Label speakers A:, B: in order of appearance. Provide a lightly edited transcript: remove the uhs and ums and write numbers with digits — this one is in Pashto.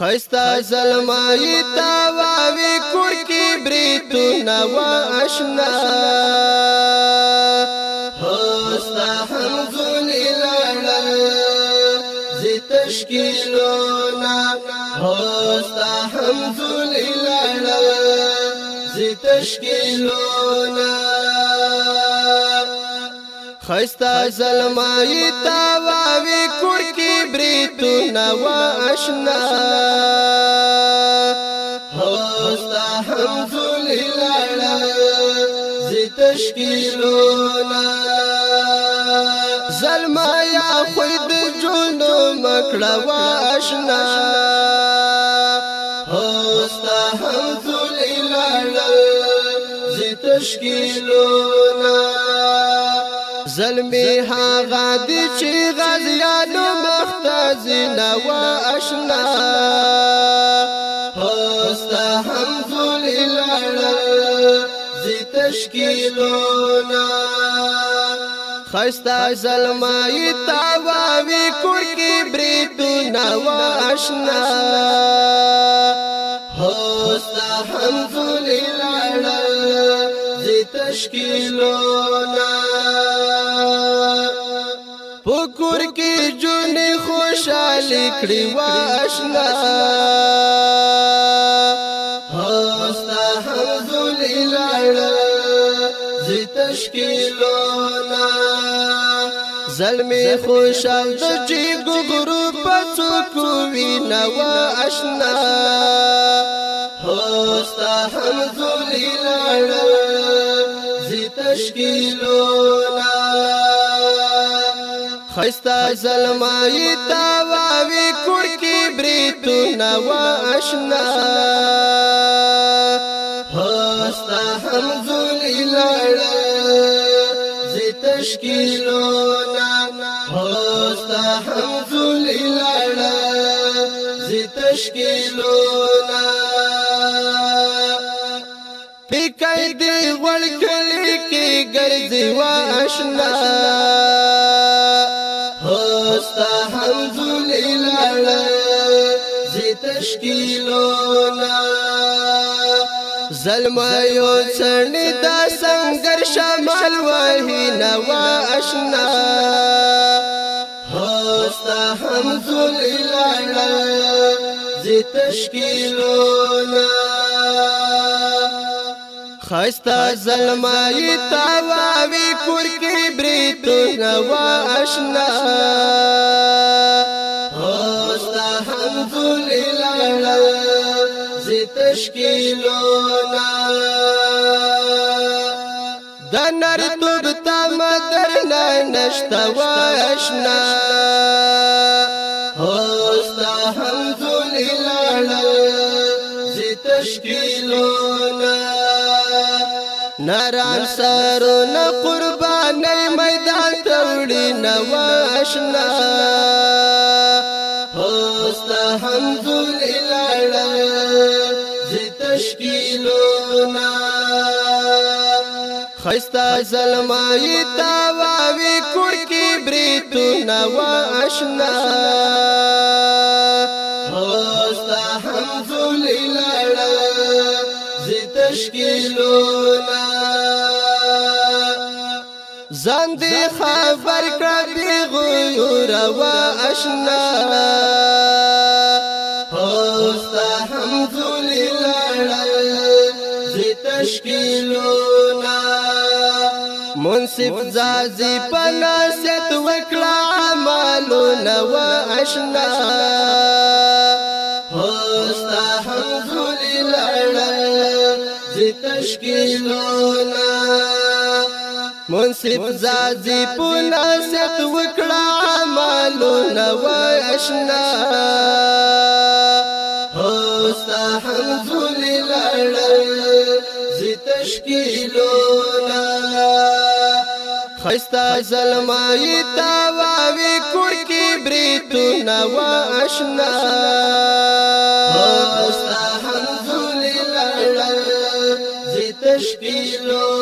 A: خستا زلمائی تاواوی کور کی بریتونا و اشنا ہوستا حمزولی لڑل زی تشکیلونا ہوستا حمزولی لڑل زی تشکیلونا خستا زلمائی تاواوی کور کی بریتونا و اشنا ہوستا حمزولی لڑل زی تشکیلونا زلمایا خوید جونو مکڑا و اشنا ہوستا حمزولی لڑل زی تشکیلونا ظلمی هاغا دی چی غزیانو مختازینا و اشنا ہوستا حمزولی لڑل زی تشکیلونا خستا ظلمائی تاواوی کور کی بریتونا و اشنا ہوستا حمزولی لڑل زی تشکیلونا پکور کی جونی خوشالی کڑی و اشنا ہوستا حمزولی لڑل زی تشکیلونا ظلمی خوشال دا جیگو غروب پچوکوینا و اشنا ہوستا حمزولی لڑل زی تشکیلونا خستا زلمائی تاواوی کور کی بریتونا و اشنا ہوستا حمزولی لڑل زی تشکیلونا ہوستا حمزولی لڑل زی تشکیلونا پیکای دی ولکلی کی گرزی و اشنا ہوستا حمزولی لڑل زی تشکیلونا ظلمایو چرنی دا سنگر شمال وحینا و اشنا ہوستا حمزولی لڑل زی تشکیلونا خستا ظلمائی تاواوی کور کی بریتونا و اشنا ہوستا حمزولی لڑل زی تشکیلونا دنر توبتا مدرنا نشتا و اشنا ہوستا حمزولی لڑل زی تشکیلونا ناران سارون قربانی میدان توڑی نو اشنا ہوستا حمزولی لڑل زی تشکیلونا خستا زلمائی تاواوی کور کی بریتونا و اشنا ہوستا حمزولی لڑل زی تشکیلونا زندی خبر کردی غیور و اشنا ہوستا حمزولی لڑل زی تشکیلونا منصف زازی پناسیت وکلا عمالونا و اشنا ہوستا حمزولی لڑل زی تشکیلونا منصف زازی پناسیت وکلا عمالونا و اشنا ہوستا حمزولی لڑل زی تشکیلونا خستا زلمائی تاواوی کور کی بریتونا و اشنا ہوستا حمزولی لڑل زی تشکیلونا